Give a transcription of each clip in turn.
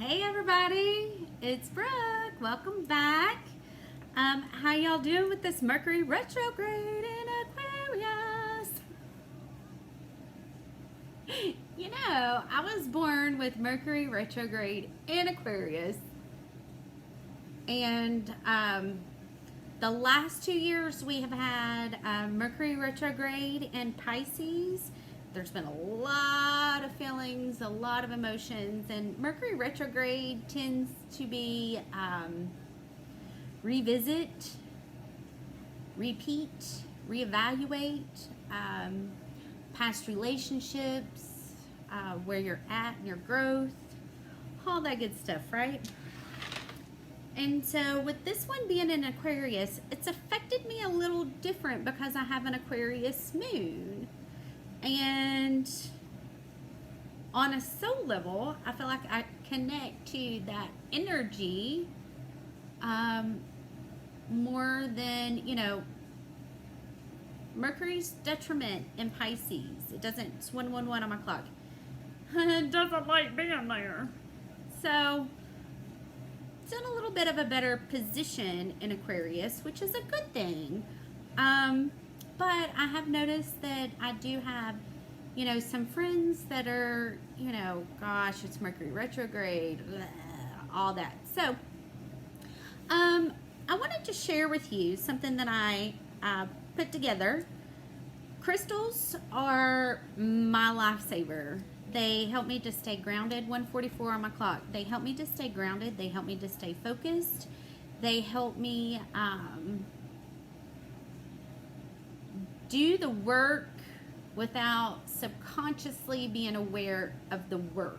Hey everybody, it's Brooke. Welcome back. How y'all doing with this Mercury retrograde in Aquarius? You know, I was born with Mercury retrograde in Aquarius, and the last 2 years we have had Mercury retrograde in Pisces. There's been a lot of feelings, a lot of emotions, and Mercury retrograde tends to be revisit, repeat, reevaluate, past relationships, where you're at in your growth, all that good stuff, right? And so with this one being in Aquarius, it's affected me a little different because I have an Aquarius moon. And on a soul level, I feel like I connect to that energy more than, Mercury's detriment in Pisces. It doesn't, it's 111 on my clock. It doesn't like being there. So it's in a little bit of a better position in Aquarius, which is a good thing. But I have noticed that I do have, some friends that are, gosh, it's Mercury retrograde, blah, all that. So, I wanted to share with you something that I put together. Crystals are my lifesaver. They help me to stay grounded. 1:44 on my clock. They help me to stay grounded. They help me to stay focused. They help me do the work without subconsciously being aware of the work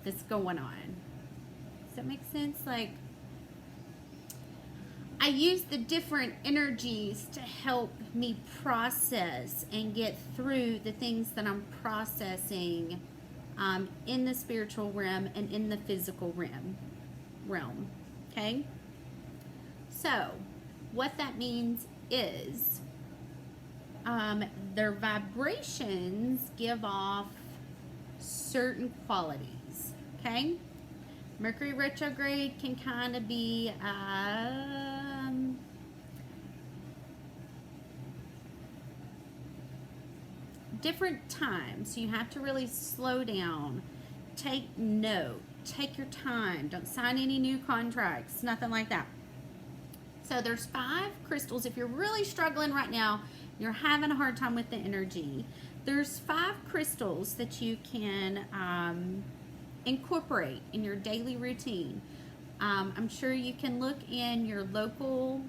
that's going on. Does that make sense? Like, I use the different energies to help me process and get through the things that I'm processing in the spiritual realm and in the physical realm. Okay? So, what that means is their vibrations give off certain qualities, okay? Mercury retrograde can kind of be different times. You have to really slow down, take note, take your time, don't sign any new contracts, nothing like that. So there's 5 crystals. If you're really struggling right now, you're having a hard time with the energy, there's 5 crystals that you can incorporate in your daily routine. I'm sure you can look in your local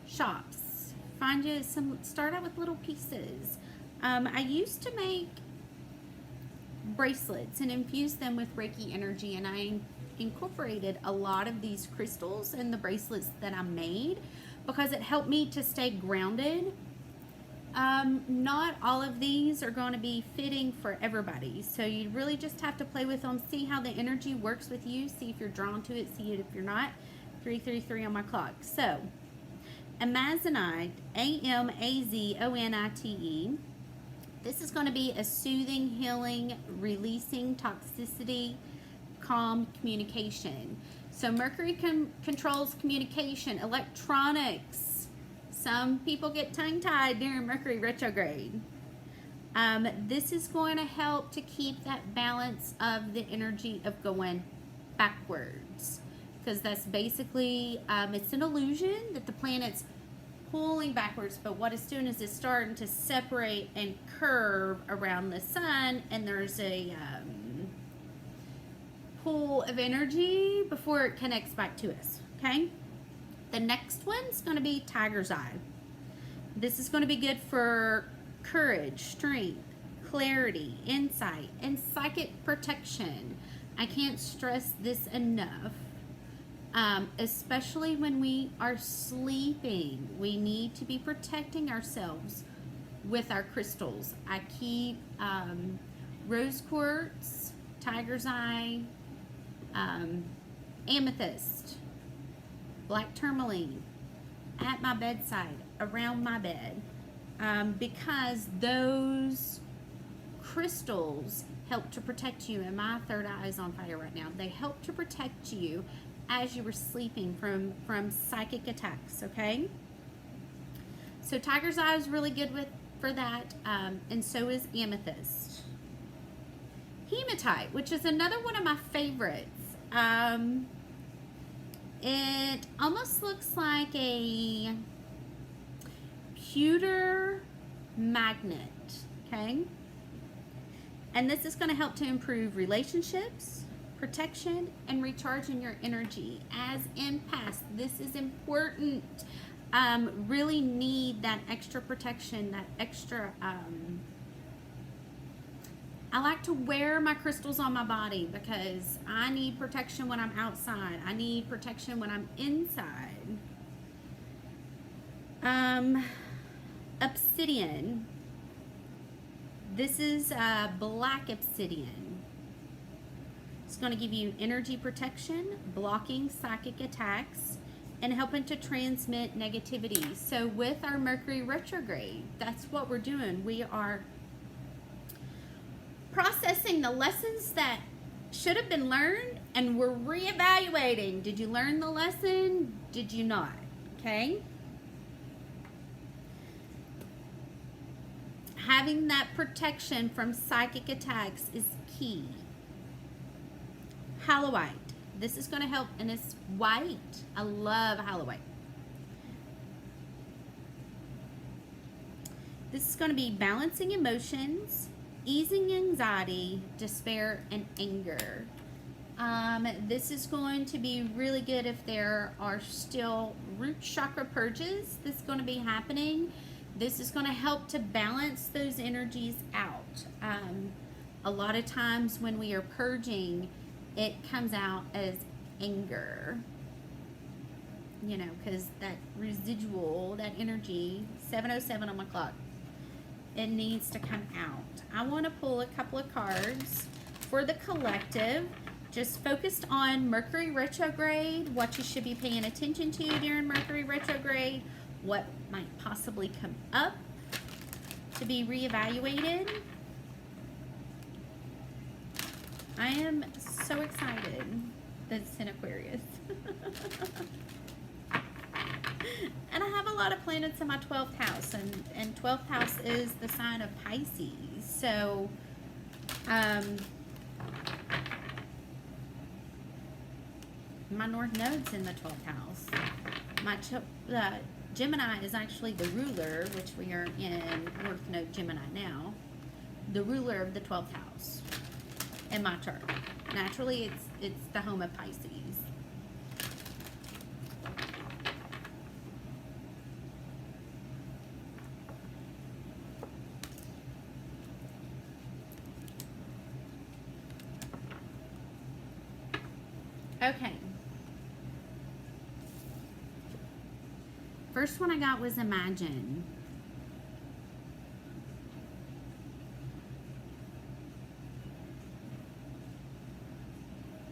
shops. Find you some, start out with little pieces. I used to make bracelets and infuse them with Reiki energy, and I incorporated a lot of these crystals in the bracelets that I made because it helped me to stay grounded. Not all of these are going to be fitting for everybody, so you really just have to play with them, see how the energy works with you, see if you're drawn to it, see it if you're not. 333 on my clock. So Amazonite, Amazonite. This is going to be a soothing, healing, releasing toxicity, calm communication. So Mercury controls communication, electronics. Some people get tongue-tied during Mercury retrograde. This is going to help to keep that balance of the energy of going backwards, because that's basically, it's an illusion that the planet's pulling backwards, but what it's doing is it's starting to separate and curve around the sun, and there's a pool of energy before it connects back to us, okay? The next one's going to be Tiger's Eye. This is going to be good for courage, strength, clarity, insight, and psychic protection. I can't stress this enough. Especially when we are sleeping, we need to be protecting ourselves with our crystals. I keep rose quartz, Tiger's Eye, amethyst, black tourmaline at my bedside, around my bed, because those crystals help to protect you, and my third eye is on fire right now. They help to protect you as you were sleeping from psychic attacks, okay? So tiger's eye is really good for that, and so is amethyst. Hematite, which is another one of my favorites. It almost looks like a pewter magnet, okay? And this is going to help to improve relationships, protection, and recharging your energy. As empaths, this is important. Really need that extra protection, that extra... I like to wear my crystals on my body because I need protection when I'm outside. I need protection when I'm inside. Obsidian. This is black obsidian. It's going to give you energy protection, blocking psychic attacks, and helping to transmit negativity. So with our Mercury retrograde, that's what we're doing. We are processing the lessons that should have been learned, and we're reevaluating. Did you learn the lesson? Did you not? Okay? Having that protection from psychic attacks is key. Hallowite. This is going to help, and it's white. I love hallowite. This is going to be balancing emotions, easing anxiety, despair, and anger. This is going to be really good if there are still root chakra purges that's going to be happening. This is going to help to balance those energies out. A lot of times when we are purging, it comes out as anger. You know, because that residual, that energy, 7:07 on my clock, it needs to come out. I want to pull a couple of cards for the collective, just focused on Mercury retrograde, what you should be paying attention to during Mercury retrograde, what might possibly come up to be reevaluated. I am so excited that it's in Aquarius. And I have a lot of planets in my 12th house, and 12th house is the sign of Pisces. So, my North Node's in the 12th house. My Gemini is actually the ruler, which we are in North Node Gemini now, the ruler of the 12th house in my chart. Naturally, it's the home of Pisces. Okay. First one I got was Imagine.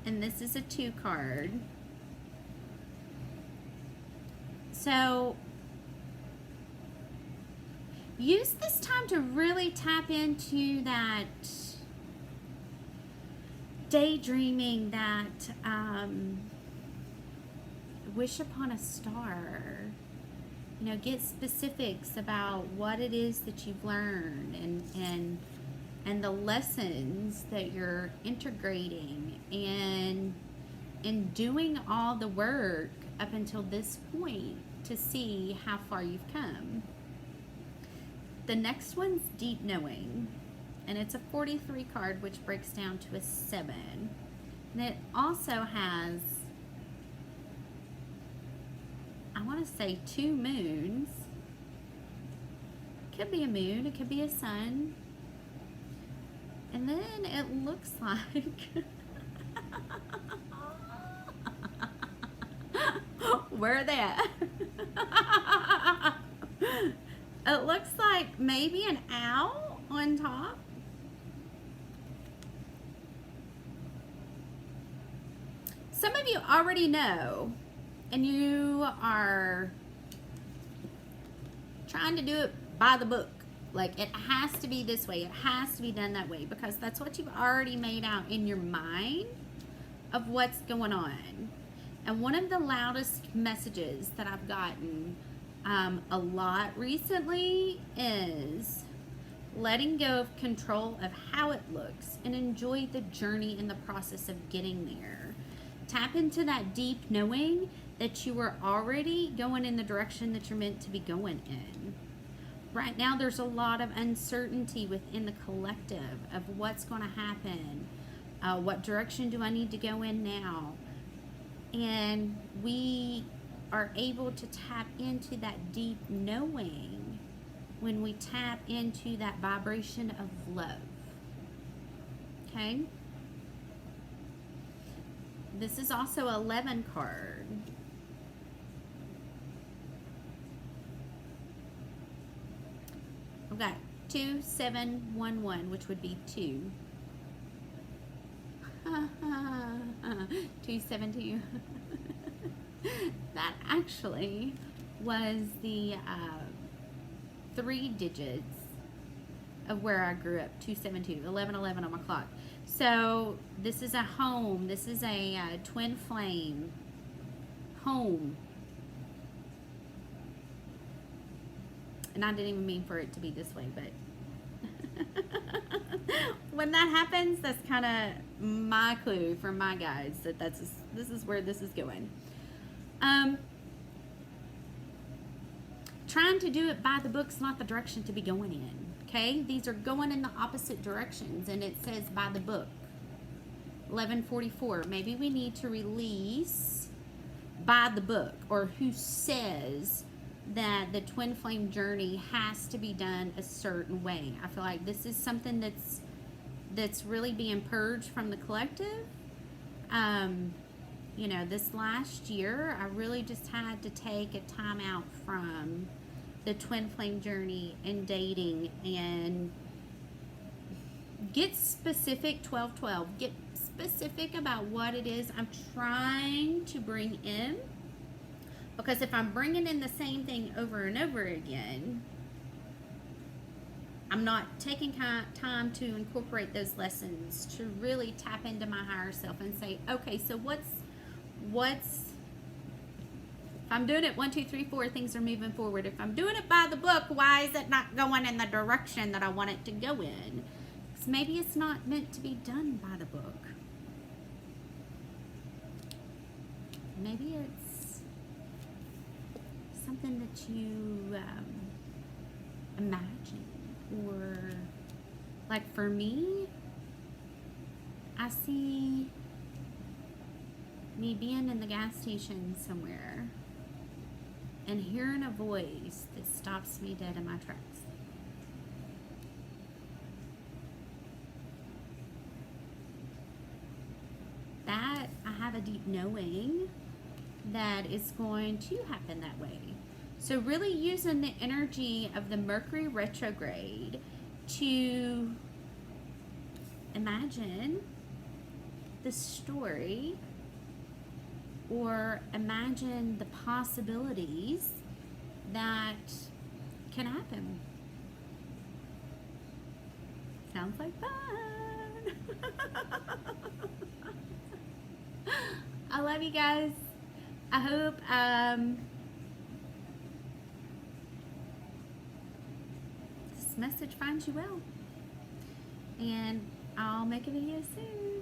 And this is a 2 card. So use this time to really tap into that daydreaming, that wish upon a star. You know, get specifics about what it is that you've learned and the lessons that you're integrating and doing all the work up until this point to see how far you've come. The next one's Deep Knowing, and it's a 43 card, which breaks down to a 7. And it also has, I want to say, 2 moons. Could be a moon, it could be a sun. And then it looks like where are they at? It looks like maybe an owl on top. Some of you already know, and you are trying to do it by the book, Like, it has to be this way. It has to be done that way, because that's what you've already made out in your mind of what's going on. And one of the loudest messages that I've gotten a lot recently is letting go of control of how it looks and enjoy the journey and the process of getting there. Tap into that deep knowing that you are already going in the direction that you're meant to be going in. Right now, there's a lot of uncertainty within the collective of what's going to happen. What direction do I need to go in now? And we are able to tap into that deep knowing when we tap into that vibration of love. Okay? This is also an 11 card. I've got 2711, which would be 2. 272. That actually was the 3 digits of where I grew up. 272, 1111 on my clock. So this is a home. This is a twin flame home. And I didn't even mean for it to be this way, but when that happens, that's kind of my clue from my guides that this is where this is going. Trying to do it by the book's not the direction to be going in. Okay, these are going in the opposite directions, and it says by the book. 1144. Maybe we need to release by the book, or who says that the twin flame journey has to be done a certain way. I feel like this is something that's really being purged from the collective. You know, this last year, I really just had to take a time out from the twin flame journey and dating and get specific. 1212. Get specific about what it is I'm trying to bring in. Because if I'm bringing in the same thing over and over again, I'm not taking time to incorporate those lessons, to really tap into my higher self and say, okay, so what's if I'm doing it 1, 2, 3, 4, things are moving forward. If I'm doing it by the book, why is it not going in the direction that I want it to go in? Because maybe it's not meant to be done by the book. Maybe it's something that you imagine, or like for me, I see me being in the gas station somewhere and hearing a voice that stops me dead in my tracks. That I have a deep knowing that it's going to happen that way. So really using the energy of the Mercury retrograde to imagine the story, or imagine the possibilities that can happen. Sounds like fun. I love you guys. I hope this message finds you well. And I'll make a video soon.